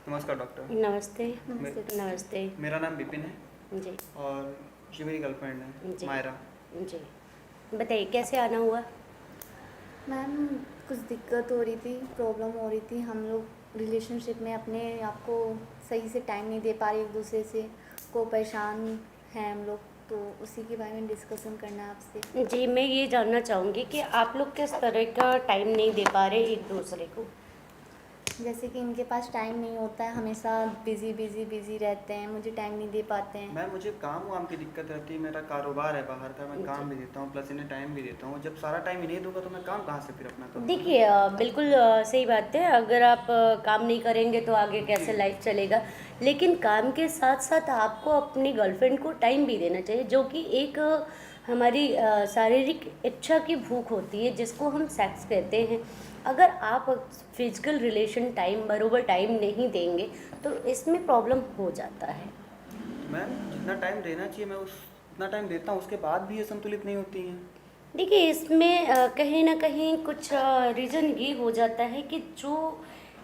नमस्कार डॉक्टर। नमस्ते। मे- नमस्ते। मेरा नाम विपिन है जी। और ये मेरी गर्लफ्रेंड है जी। मायरा। जी, बताइए कैसे आना हुआ? मैम, कुछ दिक्कत हो रही थी, प्रॉब्लम हो रही थी। हम लोग रिलेशनशिप में अपने आप को सही से टाइम नहीं दे पा रहे, एक दूसरे से को परेशान हैं हम लोग, तो उसी के बारे में डिस्कशन करना है आपसे। जी, मैं ये जानना चाहूँगी कि आप लोग किस तरह का टाइम नहीं दे पा रहे एक दूसरे को? जैसे कि इनके पास टाइम नहीं होता है, हमेशा बिज़ी बिज़ी बिज़ी रहते हैं, मुझे टाइम नहीं दे पाते हैं। मैम मुझे काम वाम की दिक्कत रहती है, मेरा कारोबार है बाहर का, मैं जी। काम भी देता हूँ प्लस इन्हें टाइम भी देता हूँ। जब सारा टाइम इन्हें दूंगा तो मैं काम कहाँ से फिर अपना करूँगा? देखिए बिल्कुल सही बात है। अगर आप काम नहीं करेंगे तो आगे कैसे जी। लाइफ चलेगा। लेकिन काम के साथ साथ आपको अपनी गर्लफ्रेंड को टाइम भी देना चाहिए, जो कि एक हमारी शारीरिक इच्छा की भूख होती है, जिसको हम सेक्स कहते हैं। अगर आप फिजिकल रिलेशन टाइम बरोबर टाइम नहीं देंगे तो इसमें प्रॉब्लम हो जाता है। मैम जितना टाइम देना चाहिए मैं उतना टाइम देता हूँ, उसके बाद भी ये संतुलित नहीं होती हैं। देखिए इसमें कहीं ना कहीं कुछ रीज़न ये हो जाता है कि जो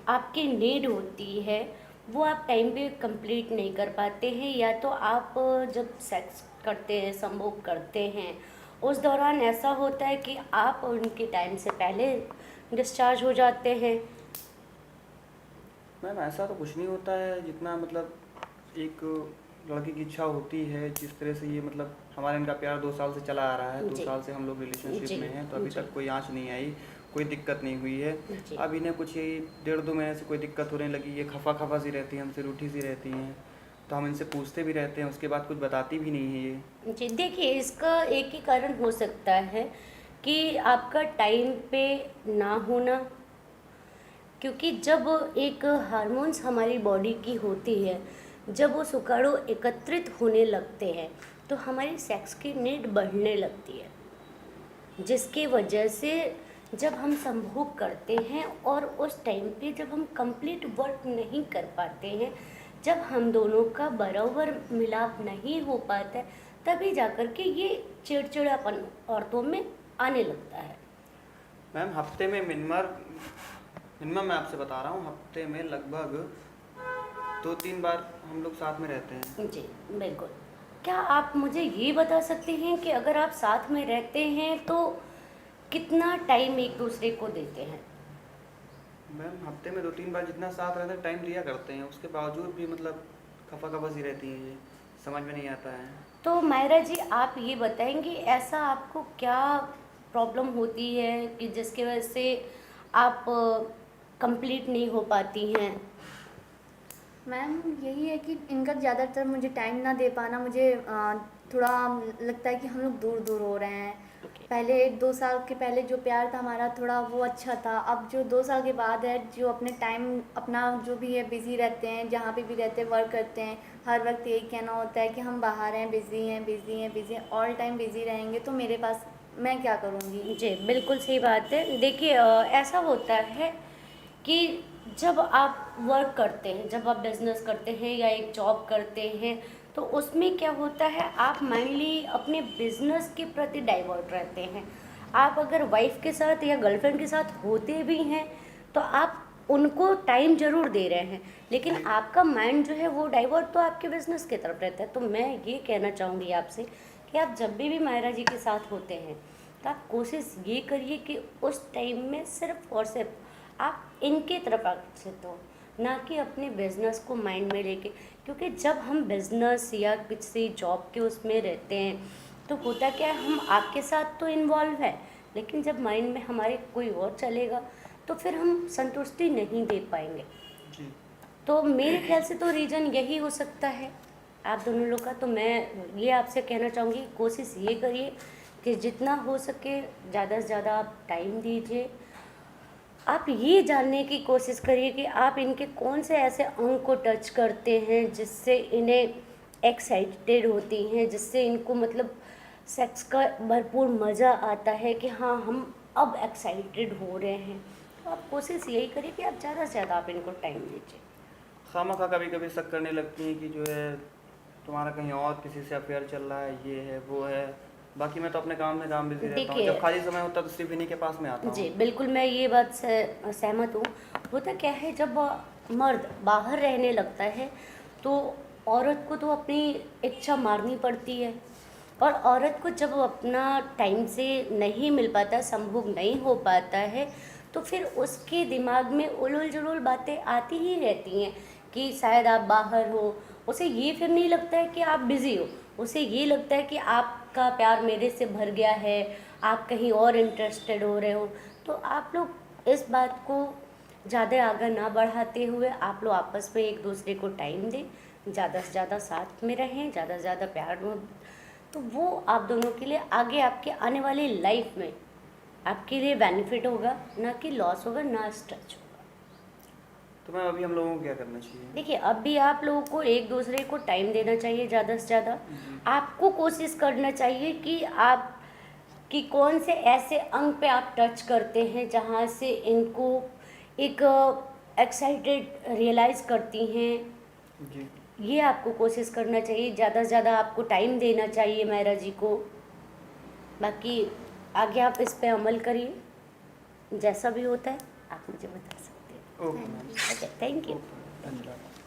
आपकी नीड होती है वो आप टाइम पे कंप्लीट नहीं कर पाते हैं, या तो आप जब सेक्स करते हैं, संभोग करते हैं, उस दौरान ऐसा होता है कि आप उनके टाइम से पहले डिस्चार्ज हो जाते हैं। मैम ऐसा तो कुछ नहीं होता है, जितना मतलब एक लड़की की इच्छा होती है, जिस तरह से ये मतलब हमारे इनका प्यार 2 साल से चला आ रहा है, दो जी। साल से हम लोग रिलेशनशिप जी। में हैं, तो अभी जी। तक कोई आँच नहीं आई, कोई दिक्कत नहीं हुई है। जी। अब इन्हें कुछ ही 1.5-2 महीने से कोई दिक्कत होने लगी, ये खफा खफा सी रहती हैं, हमसे रूठी सी रहती हैं, तो हम इनसे पूछते भी रहते हैं, उसके बाद कुछ बताती भी नहीं है ये। जी, देखिए इसका एक ही कारण हो सकता है कि आपका टाइम पे ना होना, क्योंकि जब एक हार्मोन्स हमारी बॉडी की होती है, जब वो सुचारू एकत्रित होने लगते हैं तो हमारी सेक्स की नीड बढ़ने लगती है, जिसकी वजह से जब हम संभोग करते हैं और उस टाइम पे जब हम कंप्लीट वर्क नहीं कर पाते हैं, जब हम दोनों का बराबर मिलाप नहीं हो पाता है, तभी जाकर के ये चिड़चिड़ापन औरतों में आने लगता है। मैम हफ्ते में मिनिमम मैं आपसे बता रहा हूँ, हफ्ते में लगभग 2-3 बार हम लोग साथ में रहते हैं। जी, बिल्कुल। क्या आप मुझे ये बता सकते हैं कि अगर आप साथ में रहते हैं तो कितना टाइम एक दूसरे को देते हैं? मैम हफ्ते में 2-3 बार जितना साथ रहते हैं टाइम दिया करते हैं, उसके बावजूद भी मतलब खफा खफा सी रहती हैं, ये समझ में नहीं आता है। तो मायरा जी आप ये बताएंगे ऐसा आपको क्या प्रॉब्लम होती है कि जिसकी वजह से आप कंप्लीट नहीं हो पाती हैं? मैम, यही है कि इनका ज़्यादातर मुझे टाइम ना दे पाना, मुझे थोड़ा लगता है कि हम लोग दूर दूर हो रहे हैं। ओके। पहले 2 साल के पहले जो प्यार था हमारा, थोड़ा वो अच्छा था। अब जो 2 साल के बाद है, जो अपने टाइम अपना जो भी है बिज़ी रहते हैं, जहाँ पे भी रहते हैं वर्क करते हैं, हर वक्त यही कहना होता है कि हम बाहर हैं, बिज़ी हैं बिज़ी हैं बिज़ी हैं, ऑल टाइम बिज़ी रहेंगे तो मेरे पास मैं क्या करूँगी। जी, बिल्कुल सही बात है। देखिए ऐसा होता है कि जब आप वर्क करते हैं, जब आप बिज़नेस करते हैं या एक जॉब करते हैं, तो उसमें क्या होता है आप माइंडली अपने बिज़नेस के प्रति डाइवर्ट रहते हैं। आप अगर वाइफ़ के साथ या गर्लफ्रेंड के साथ होते भी हैं तो आप उनको टाइम ज़रूर दे रहे हैं, लेकिन जी। आपका माइंड जो है वो डाइवर्ट तो आपके बिज़नेस की तरफ रहता है। तो मैं ये कहना चाहूँगी आपसे कि आप जब भी मायरा जी के साथ होते हैं तो आप कोशिश ये करिए कि उस टाइम में सिर्फ और सिर्फ आप इनके तरफ आकर्षित हो, ना कि अपने बिजनेस को माइंड में लेके। क्योंकि जब हम बिजनेस या किसी जॉब के उसमें रहते हैं तो होता क्या है, हम आपके साथ तो इन्वॉल्व है, लेकिन जब माइंड में हमारे कोई और चलेगा तो फिर हम संतुष्टि नहीं दे पाएंगे। जी। तो मेरे ख्याल से तो रीज़न यही हो सकता है आप दोनों लोग का। तो मैं ये आपसे कहना चाहूँगी, कोशिश ये करिए कि जितना हो सके ज़्यादा से ज़्यादा आप टाइम दीजिए। आप ये जानने की कोशिश करिए कि आप इनके कौन से ऐसे अंग को टच करते हैं जिससे इन्हें एक्साइटेड होती हैं, जिससे इनको मतलब सेक्स का भरपूर मज़ा आता है कि हाँ हम अब एक्साइटेड हो रहे हैं। तो आप कोशिश यही करिए कि आप ज़्यादा से ज़्यादा आप इनको टाइम दीजिए। खामखा कभी कभी शक करने लगती हैं कि जो है तुम्हारा कहीं और किसी से अफेयर चल रहा है, ये है वो है। बाकी मैं तो अपने काम में काम बिजी रहता हूँ, देखिए जब खाली समय होता है तो सिर्फ इन्हीं के पास में आता जी, हूँ। बिल्कुल मैं ये बात से सहमत हूँ। होता क्या है, जब मर्द बाहर रहने लगता है तो औरत को तो अपनी इच्छा मारनी पड़ती है, और औरत को जब वो अपना टाइम से नहीं मिल पाता, संभोग नहीं हो पाता है, तो फिर उसके दिमाग में उलूल जुलूल बातें आती ही रहती हैं कि शायद आप बाहर हो। उसे ये फिर नहीं लगता है कि आप बिज़ी हो, उसे ये लगता है कि आपका प्यार मेरे से भर गया है, आप कहीं और इंटरेस्टेड हो रहे हो। तो आप लोग इस बात को ज़्यादा आगे ना बढ़ाते हुए आप लोग आपस में एक दूसरे को टाइम दें, ज़्यादा से ज़्यादा साथ में रहें, ज़्यादा से ज़्यादा प्यार में, तो वो आप दोनों के लिए आगे आपके आने वाली लाइफ में आपके लिए बेनिफिट होगा, ना कि लॉस होगा, ना स्ट्रेच होगा। तो मैम अभी हम लोगों को क्या करना चाहिए? देखिए, अब भी आप लोगों को एक दूसरे को टाइम देना चाहिए ज़्यादा से ज़्यादा। आपको कोशिश करना चाहिए कि आप कि कौन से ऐसे अंग पे आप टच करते हैं जहाँ से इनको एक एक्साइटेड रियलाइज़ करती हैं, जी। ये आपको कोशिश करना चाहिए। ज़्यादा से ज़्यादा आपको टाइम देना चाहिए मायरा जी को। बाकी आगे आप इस पे अमल करिए, जैसा भी होता है आप मुझे बता सकते हैं। Okay ma'am. Okay, thank you. Okay, धन्यवाद।